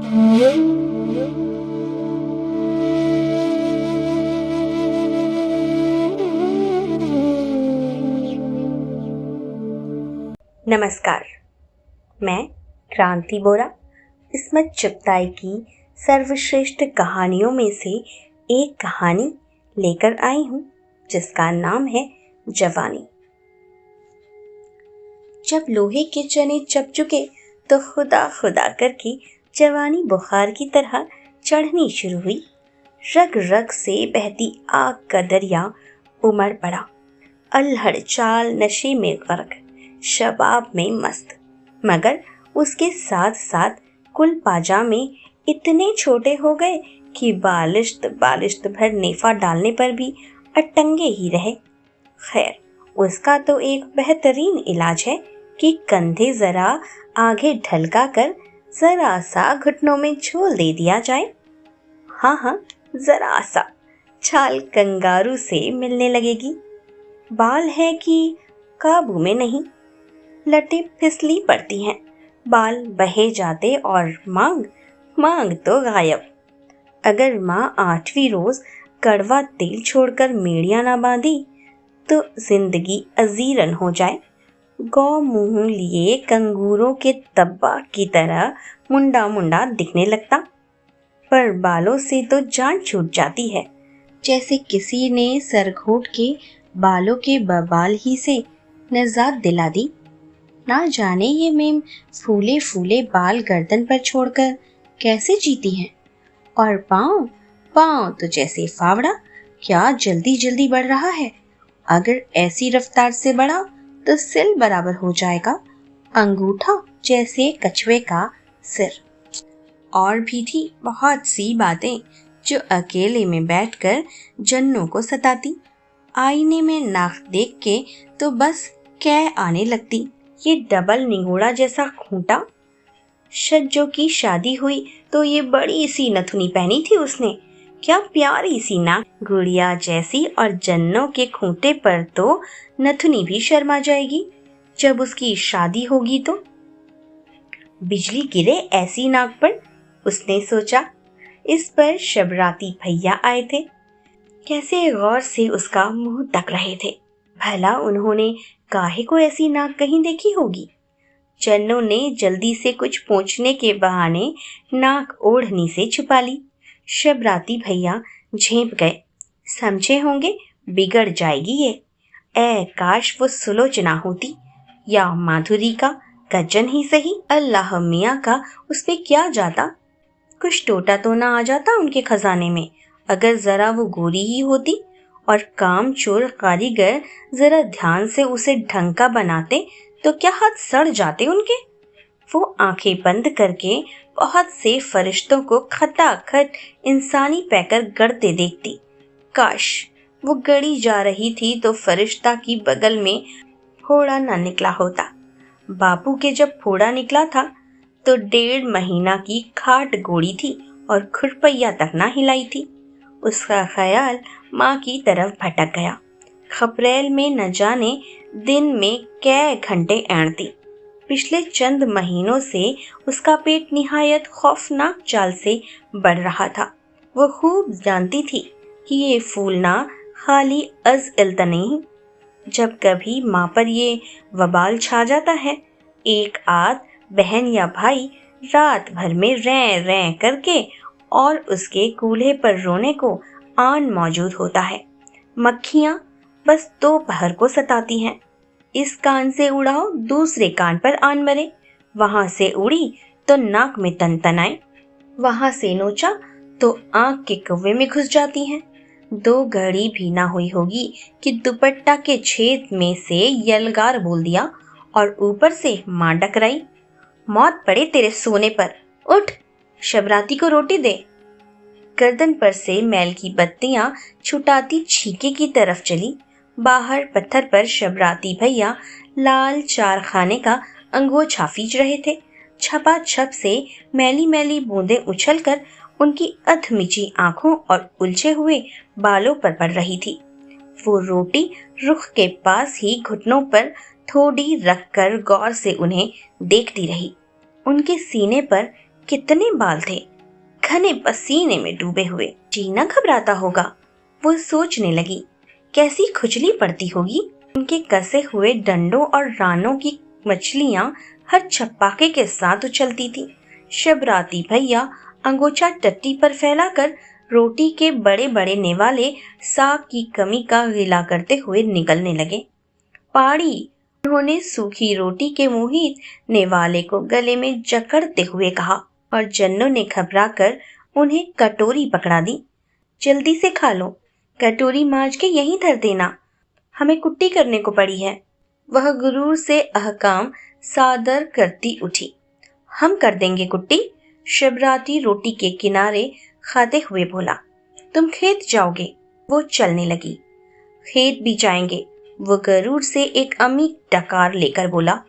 नमस्कार, मैं क्रांति बोरा इस्मत चुगताई की सर्वश्रेष्ठ कहानियों में से एक कहानी लेकर आई हूँ जिसका नाम है जवानी। जब लोहे के चने चप चुके तो खुदा खुदा करके जवानी बुखार की तरह चढ़नी शुरू हुई। रग रग से बहती आग का दरिया उमड़ पड़ा। अल्हड़ चाल नशे में गर्क, शबाब में मस्त, मगर उसके साथ साथ कुल पाजामे इतने छोटे हो गए कि बालिश्त भर नेफा डालने पर भी अटंगे ही रहे। खैर, उसका तो एक बेहतरीन इलाज है कि कंधे जरा आगे ढलका कर जरा सा घुटनों में झोल दे दिया जाए। हाँ, जरा सा छाल कंगारू से मिलने लगेगी। बाल है कि काबू में नहीं, लटें फिसली पड़ती हैं, बाल बहे जाते और मांग तो गायब। अगर माँ 8वीं रोज कड़वा तेल छोड़कर मेड़ियां ना बांधी तो जिंदगी अजीरन हो जाए। गौ मुंह लिए कंगूरों के तब्बा की तरह मुंडा दिखने लगता, पर बालों से तो जान छूट जाती है, जैसे किसी ने सरघोट के बालों के बबाल ही से निजात दिला दी। ना जाने ये मेम फूले फूले बाल गर्दन पर छोड़कर कैसे जीती हैं। और पाँव तो जैसे फावड़ा, क्या जल्दी जल्दी बढ़ रहा है। अगर ऐसी रफ्तार से बढ़ा तो सिल बराबर हो जाएगा, अंगूठा जैसे कछुए का सिर। और भी थी बहुत सी बातें जो अकेले में बैठकर जन्नों को सताती। आईने में नाक देख के तो बस कै आने लगती। ये डबल निगोड़ा जैसा खूंटा, शज्जो की शादी हुई तो ये बड़ी सी नथुनी पहनी थी उसने, क्या प्यारी सी नाक, गुड़िया जैसी। और जन्नों के खूंटे पर तो नथुनी भी शर्मा जाएगी जब उसकी शादी होगी तो। बिजली गिरे ऐसी नाक पर, उसने सोचा। इस पर शबराती भैया आए थे, कैसे गौर से उसका मुंह तक रहे थे। भला उन्होंने काहे को ऐसी नाक कहीं देखी होगी। जन्नों ने जल्दी से कुछ पोंछने के बहाने नाक ओढ़नी से छुपा ली। शबराती भैया झेप गए, समझे होंगे बिगड़ जाएगी ये। काश वो सुलोचना होती या माधुरी का गजन ही सही। अल्लाह मियाँ का उस पे क्या जाता, कुछ टोटा तो ना आ जाता उनके खजाने में। अगर जरा वो गोरी ही होती और कामचोर कारीगर जरा ध्यान से उसे ढंग का बनाते तो क्या हाथ सड़ जाते उनके। वो आंखें बंद करके बहुत से फरिश्तों को खटाखट इंसानी पैकर गढ़ते देखती। काश वो गड़ी जा रही थी तो फरिश्ता की बगल में फोड़ा ना निकला होता। बापू के जब फोड़ा निकला था तो 1.5 महीना की खाट गोड़ी थी और खुरपैया तक ना हिलाई थी। उसका ख्याल माँ की तरफ भटक गया। खपरेल में न जाने दिन में कै घंटे ऐंठती। पिछले चंद महीनों से उसका पेट निहायत खौफनाक चाल से बढ़ रहा था। वो खूब जानती थी कि ये फूलना खाली अज़-इल्त नहीं, जब कभी माँ पर ये वबाल छा जाता है, एक आध बहन या भाई रात भर में रें करके और उसके कूल्हे पर रोने को आन मौजूद होता है। मक्खियाँ बस दोपहर को सताती हैं। इस कान से उड़ाओ दूसरे कान पर आन मरे, वहां से उड़ी तो नाक में तनतनाए, वहां से नोचा तो आंख के कौवे में घुस जाती हैं। 2 घड़ी भी ना हुई होगी कि दुपट्टा के छेद में से यलगार बोल दिया और ऊपर से माँ डकराई। मौत पड़े तेरे सोने पर, उठ शबराती को रोटी दे। गर्दन पर से मैल की बत्तियां छुटाती छीके की तरफ चली। बाहर पत्थर पर शबराती भैया लाल चारखाने का अंगोछा फींच रहे थे। छपाछप से मैली मैली बूंदें उछलकर उनकी अधमिची आंखों और उलझे हुए बालों पर पड़ रही थी। वो रोटी रुख के पास ही घुटनों पर थोड़ी रखकर गौर से उन्हें देखती रही। उनके सीने पर कितने बाल थे, घने पसीने में डूबे हुए। जीना घबराता होगा, वो सोचने लगी। कैसी खुजली पड़ती होगी। उनके कसे हुए डंडों और रानों की मछलियां हर छपाके के साथ उछलती थी। शबराती भैया अंगोछा टट्टी पर फैलाकर रोटी के बड़े बड़े नेवाले साग की कमी का गिला करते हुए निगलने लगे। पाड़ी, उन्होंने सूखी रोटी के मुहित नेवाले को गले में जकड़ते हुए कहा और जन्नों ने घबराकर उन्हें कटोरी पकड़ा दी। जल्दी से खा लो, कटोरी मांज के यहीं धर देना, हमें कुट्टी करने को पड़ी है। वह गुरूर से अहकाम सादर करती उठी। हम कर देंगे कुट्टी, शबराती रोटी के किनारे खाते हुए बोला। तुम खेत जाओगे? वो चलने लगी। खेत भी जाएंगे, वो गरूर से एक अमी डकार लेकर बोला।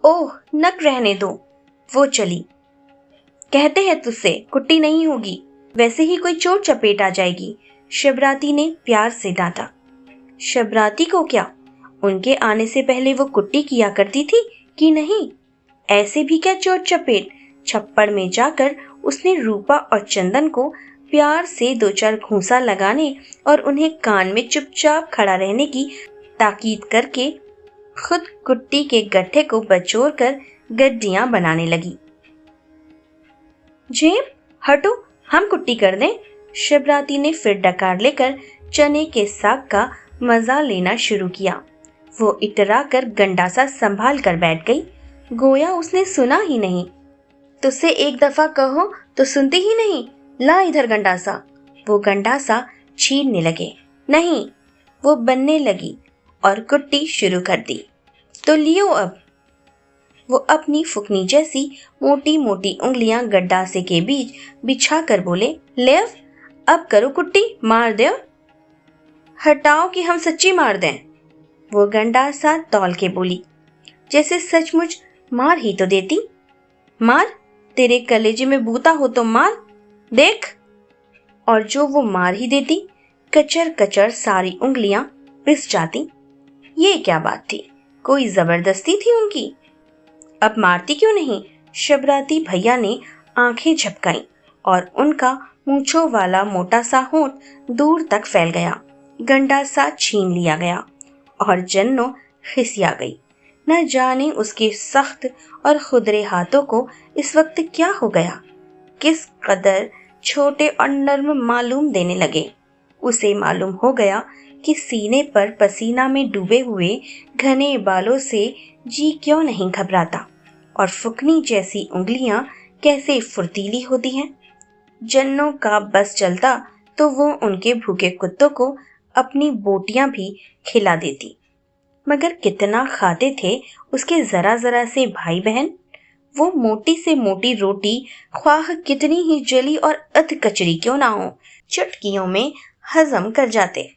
ओह, नक रहने दो। वो चली। कहते हैं तुझसे कुट्टी नहीं होगी, वैसे ही कोई चोट चपेट आ जाएगी, शबराती ने प्यार से डांटा। शबराती को क्या, उनके आने से पहले वो कुट्टी किया करती थी कि नहीं? ऐसे भी क्या चोट चपेट। छप्पड़ में जाकर उसने रूपा और चंदन को प्यार से दो चार घूंसा लगाने और उन्हें कान में चुपचाप खड़ा रहने की ताकीद करके खुद कुट्टी के गट्ठे को बचोर कर गड्डियां बनाने लगी। जेब, हटो, हम कुट्टी कर दें। शबराती ने फिर डकार लेकर चने के साग का मजा लेना शुरू किया। वो इतरा कर गंडासा संभाल कर बैठ गई, गोया उसने सुना ही नहीं। तुझसे एक दफा कहो तो सुनती ही नहीं, ला इधर गंडासा। वो गंडासा छीनने लगे। नहीं, वो बनने लगी और कुट्टी शुरू कर दी। तो लियो अब। वो अपनी फुकनी जैसी मोटी मोटी उंगलियां गड्ढासे के बीच बिछा कर बोले, ले अब करो कुट्टी, मार दो। हटाओ कि हम सच्ची मार दें। वो गंडासा तौल के बोली, जैसे सचमुच मार ही तो देती। मार, तेरे कलेजे में बूता हो तो मार, देख। और जो वो मार ही देती, कचर कचर सारी उंगलियां पिस जाती। ये क्या बात थी, कोई जबरदस्ती थी उनकी? अब मारती क्यों नहीं? शबराती भैया ने आंखें झपकाई और उनका मूंछों वाला मोटा सा होंठ दूर तक फैल गया। गंडासा छीन लिया गया और जन्नो खिसिया गई। न जाने उसके सख्त और खुदरे हाथों को इस वक्त क्या हो गया, किस कदर छोटे और नर्म मालूम देने लगे। उसे मालूम हो गया कि सीने पर पसीना में डूबे हुए घने बालों से जी क्यों नहीं घबराता और फुकनी जैसी उंगलियां कैसे फुर्तीली होती हैं। जन्नों का बस चलता तो वो उनके भूखे कुत्तों को अपनी बोटियां भी खिला देती, मगर कितना खाते थे उसके जरा जरा से भाई बहन। वो मोटी से मोटी रोटी ख्वाह कितनी ही जली और अध कचरी क्यों ना हो, चुटकियों में हजम कर जाते।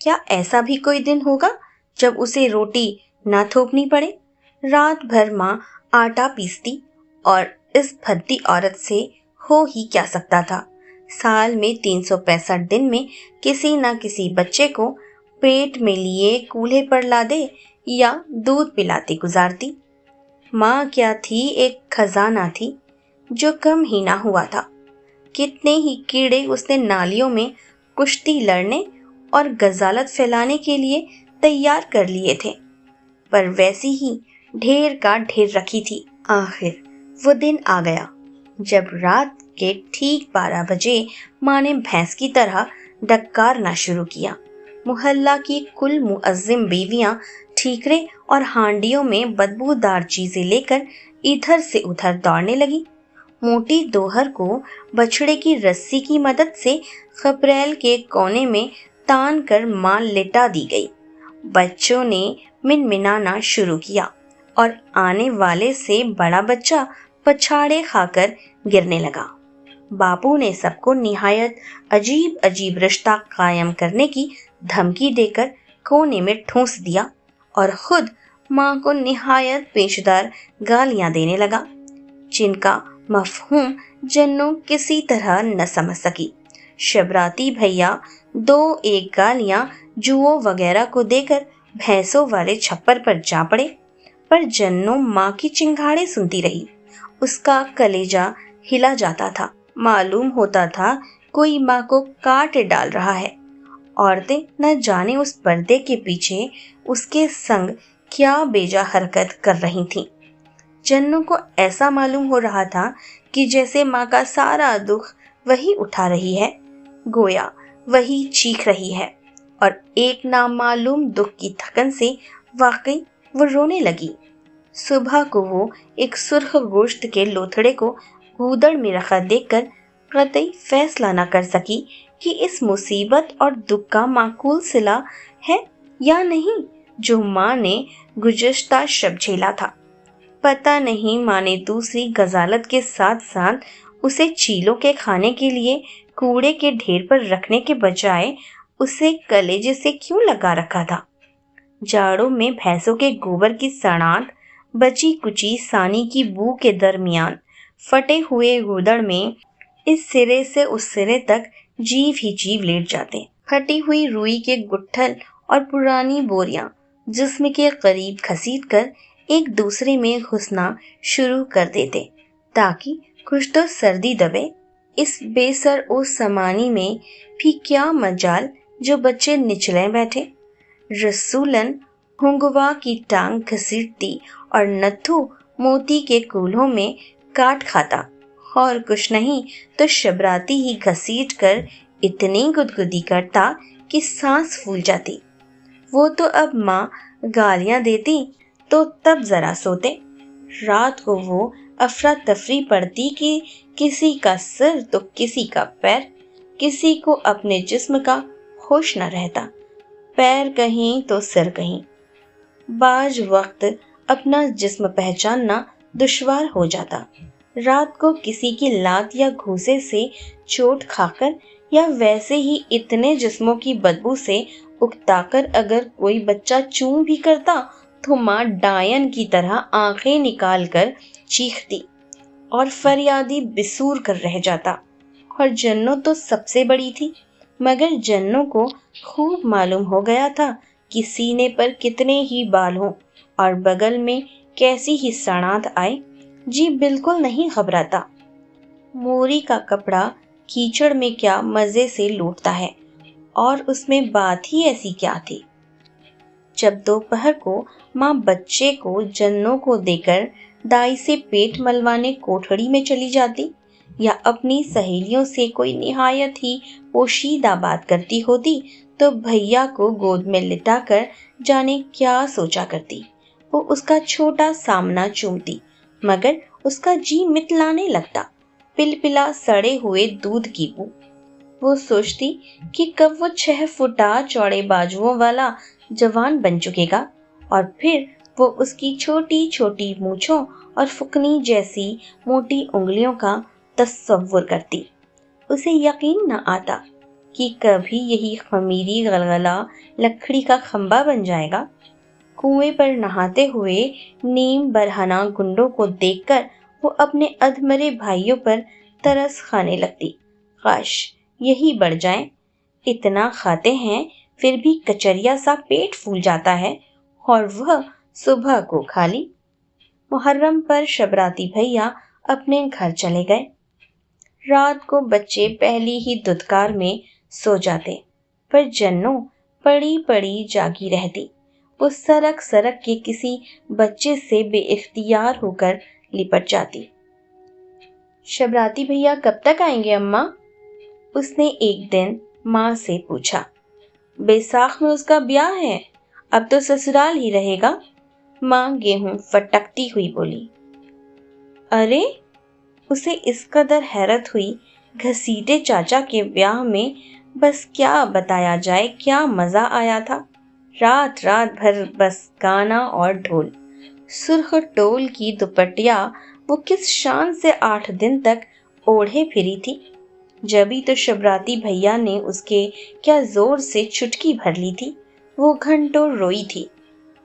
क्या ऐसा भी कोई दिन होगा जब उसे रोटी ना थोपनी पड़े? रात भर माँ आटा पीसती और इस भद्दी औरत से हो ही क्या सकता था। साल में 365 दिन में किसी न किसी बच्चे को पेट में लिए कूल्हे पर ला दे या दूध पिलाती गुजारती। माँ क्या थी, एक खजाना थी जो कम ही ना हुआ था। कितने ही कीड़े उसने नालियों में कुश्ती लड़ने और गजालत फैलाने के लिए तैयार कर लिए थे, पर वैसी ही ढेर का ढेर रखी थी। आखिर वो दिन आ गया जब रात के ठीक 12 बजे माँ ने भैंस की तरह डकारना शुरू किया। मुहल्ला की कुल मुअज्जिम बीवियां ठीकरे और हांडियों में बदबूदार चीजें लेकर इधर से उधर दौड़ने लगी। मोटी दोहर को बछड़े की रस्सी की मदद से खपरेल के कोने में तान कर मां लिटा दी गई। बच्चों ने मिनमिनाना शुरू किया और आने वाले से बड़ा बच्चा पछाड़े खाकर गिरने लगा। बापू ने सबको निहायत अजीब अजीब रिश्ता कायम करने की धमकी देकर कोने में ठूंस दिया और खुद माँ को निहायत पेशदार गालियां देने लगा, जिनका मफहूम जन्नों किसी तरह न समझ सकी। शबराती भैया 2-1 गालियां जुओं वगैरह को देकर भैंसों वाले छप्पर पर जा पड़े, पर जन्नों माँ की चिंगाड़े सुनती रही। उसका कलेजा हिला जाता था। मालूम होता था कोई माँ को काट डाल रहा है। औरतें न जाने उस पर्दे के पीछे उसके संग क्या बेजा हरकत कर रही थीं। जन्नू को ऐसा मालूम हो रहा था कि जैसे माँ का सारा दुख वही उठा रही है, गोया वही चीख रही है, और एक नामालूम दुख की थकन से वाकई वो रोने लगी। सुबह को वो एक सुर्ख गोश्त के लोथड़े को गूदड़ में रखा देखकर कतई फैसला न कर सकी कि इस मुसीबत और दुख का माकूल सिला है या नहीं जो माँ ने गुज़श्ता शब झेला था। पता नहीं माँ ने दूसरी गजालत के साथ साथ उसे चीलों के खाने के लिए कूड़े के ढेर पर रखने के बजाय उसे कलेजे से क्यों लगा रखा था। जाड़ों में भैंसों के गोबर की सड़ांत, बची कुची सानी की बू के दरमियान फटे हुए गूदड़ में इस सिरे से उस सिरे तक जीव ही जीव लेट जाते। फटी हुई रुई के गुट्ठल और पुरानी बोरियां जिस्म के करीब घसीट कर एक दूसरे में घुसना शुरू कर देते ताकि कुछ तो सर्दी दबे। इस बेसर ओ समानी में भी क्या मजाल जो बच्चे निचले बैठे। रसूलन हुंगवा की टांग घसीटती और नत्थु मोती के कूल्हों में काट खाता, और कुछ नहीं तो शबराती ही घसीट कर इतनी गुदगुदी करता कि सांस फूल जाती। वो तो अब माँ गालियां देती तो तब जरा सोते। रात को वो अफरा तफरी पड़ती कि किसी का सिर तो किसी का पैर, किसी को अपने जिस्म का होश न रहता। पैर कहीं तो सिर कहीं। बाज वक्त अपना जिस्म पहचानना दुश्वार हो जाता। रात को किसी की लात या घूसे से चोट खाकर या वैसे ही इतने जिस्मों की बदबू से उकताकर अगर कोई बच्चा चूं भी करता तो माँ डायन की तरह आंखें निकाल कर चीखती और फरियादी बिसूर कर रह जाता। और जन्नो तो सबसे बड़ी थी, मगर जन्नो को खूब मालूम हो गया था कि सीने पर कितने ही बाल हों और बगल में कैसी ही सड़ांत आए, जी बिल्कुल नहीं घबराता। मोरी का कपड़ा कीचड़ में क्या मजे से लूटता है, और उसमें बात ही ऐसी क्या थी। जब दोपहर को माँ बच्चे को जन्नों को देकर दाई से पेट मलवाने कोठड़ी में चली जाती या अपनी सहेलियों से कोई निहायत ही पोशीदा बात करती होती तो भैया को गोद में लिटाकर जाने क्या सोचा करती। वो उसका छोटा सामना चूमती, मगर उसका जी मितलाने लगता। पिलपिला सड़े हुए दूध की बू। वो सोचती कि कब वो 6 फुटा चौड़े बाजुओं वाला जवान बन चुकेगा, और फिर वो उसकी छोटी छोटी मूंछों और फुकनी जैसी मोटी उंगलियों का तस्वुर करती। उसे यकीन न आता कि कभी यही खमीरी गलगला लकड़ी का खंबा बन जाएगा। कुएं पर नहाते हुए नीम बरहना गुंडों को देखकर वो अपने अधमरे भाइयों पर तरस खाने लगती। काश यही बढ़ जाए। इतना खाते हैं फिर भी कचरिया सा पेट फूल जाता है, और वह सुबह को खाली। मुहर्रम पर शबराती भैया अपने घर चले गए। रात को बच्चे पहली ही दुदकार में सो जाते, पर जन्नो पड़ी पड़ी जागी रहती। वो सरक सरक के किसी बच्चे से बेइख्तियार होकर लिपट जाती। शबराती भैया कब तक आएंगे अम्मा? उसने एक दिन माँ से पूछा। बैसाख में उसका ब्याह है, अब तो ससुराल ही रहेगा, माँ गेहूं फटकती हुई बोली। अरे, उसे इस कदर हैरत हुई। घसीटे चाचा के ब्याह में बस क्या बताया जाए, क्या मजा आया था। रात रात भर बस गाना और ढोल। सुर्ख टोल की दुपट्टिया वो किस शान से 8 दिन तक ओढ़े फिरी थी। जभी तो शबराती भैया ने उसके क्या जोर से चुटकी भर ली थी। वो घंटों रोई थी।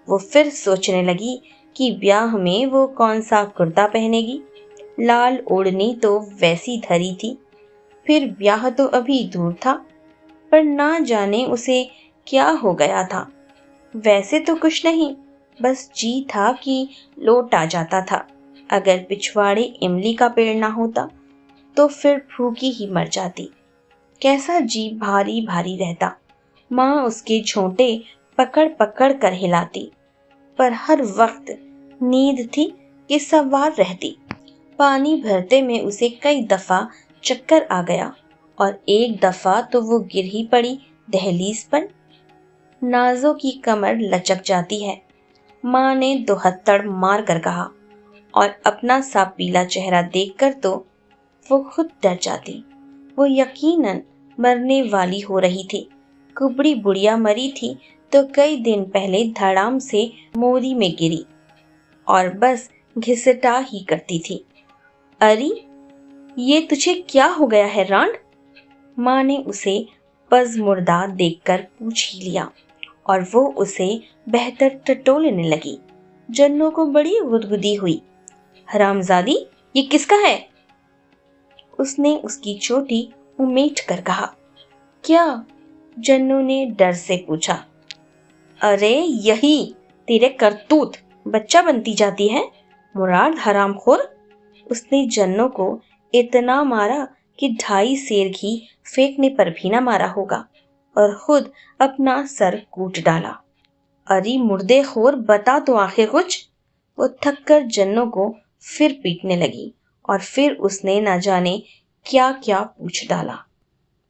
वो फिर सोचने लगी कि ब्याह में वो कौन सा कुर्ता पहनेगी। लाल ओढ़नी तो वैसी धरी थी। फिर ब्याह तो अभी दूर था, पर ना जाने उसे क्या हो गया था। वैसे तो कुछ नहीं, बस जी था कि लौट आ जाता था अगर पिछवाड़े इमली का पेड़ ना होता। تو پھر بھوکی ہی مر جاتی۔ کیسا جی بھاری بھاری رہتا۔ ماں اس کے جھونٹے پکڑ پکڑ کر ہلاتی، پر ہر وقت نیند تھی کہ سوار رہتی۔ پانی بھرتے میں اسے کئی دفعہ چکر آ گیا اور ایک دفعہ تو وہ گر ہی پڑی دہلیز پر۔ نازو کی کمر لچک جاتی ہے، ماں نے دوہتڑ مار کر کہا، اور اپنا سا پیلا چہرہ دیکھ کر تو وہ خود ڈر جاتی۔ وہ یقیناً مرنے والی ہو رہی تھی۔ کبڑی بڑھیا مری تھی تو کئی دن پہلے دھڑام سے موری میں گری اور بس گھسٹا ہی کرتی تھی۔ اری، یہ تجھے کیا ہو گیا ہے رانڈ؟ ماں نے اسے پز مردہ دیکھ کر پوچھ ہی لیا اور وہ اسے بہتر ٹٹولنے لگی۔ جنوں کو بڑی غدغدی ہوئی۔ حرامزادی، یہ کس کا ہے؟ اس نے اس کی چوٹی امیٹ کر کہا۔ کیا؟ جنوں نے ڈر سے پوچھا۔ ارے یہی تیرے کرتوت، بچہ بنتی جاتی ہے، مراد حرام خور۔ اس نے جنوں کو اتنا مارا کہ 2.5 سیر گھی پھینکنے پر بھی نہ مارا ہوگا، اور خود اپنا سر کوٹ ڈالا۔ اری مردے خور، بتا تو آخر کچھ۔ وہ تھک کر جنوں کو پھر پیٹنے لگی اور پھر اس نے نہ جانے کیا کیا پوچھ ڈالا۔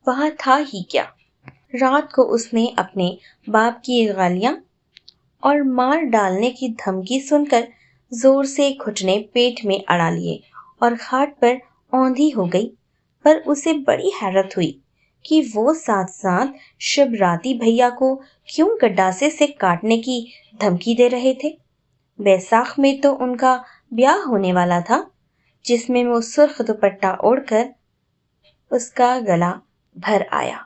وہاں تھا ہی کیا، رات کو اس نے اپنے باپ کی گالیاں اور مار ڈالنے کی دھمکی سن کر زور سے گھٹنے پیٹ میں اڑا لیے اور کھاٹ پر اوندھی ہو گئی۔ پر اسے بڑی حیرت ہوئی کہ وہ ساتھ ساتھ شبراتی بھیا کو کیوں گڈاسے سے کاٹنے کی دھمکی دے رہے تھے۔ بیساکھ میں تو ان کا بیاہ ہونے والا تھا، جس میں وہ سرخ دوپٹہ اوڑھ کر اس کا گلا بھر آیا۔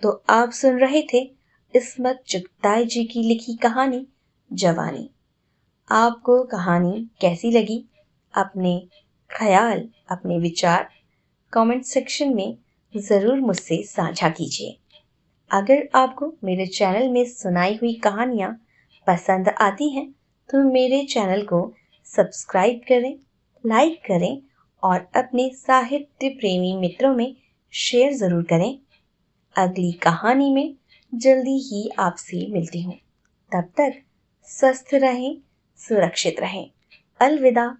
تو آپ سن رہے تھے عصمت چغتائی جی کی لکھی کہانی جوانی۔ آپ کو کہانی کیسی لگی؟ اپنے خیال، اپنے وچار کامنٹ سیکشن میں ضرور مجھ سے ساجھا کیجیے۔ اگر آپ کو میرے چینل میں سنائی ہوئی کہانیاں پسند آتی ہیں تو میرے چینل کو سبسکرائب کریں، لائک کریں اور اپنے ساہتیہ پریمی متروں میں شیئر ضرور کریں۔ اگلی کہانی میں جلدی ہی آپ سے ملتی ہوں۔ تب تک سوستھ رہیں، سرکشت رہیں۔ الوداع۔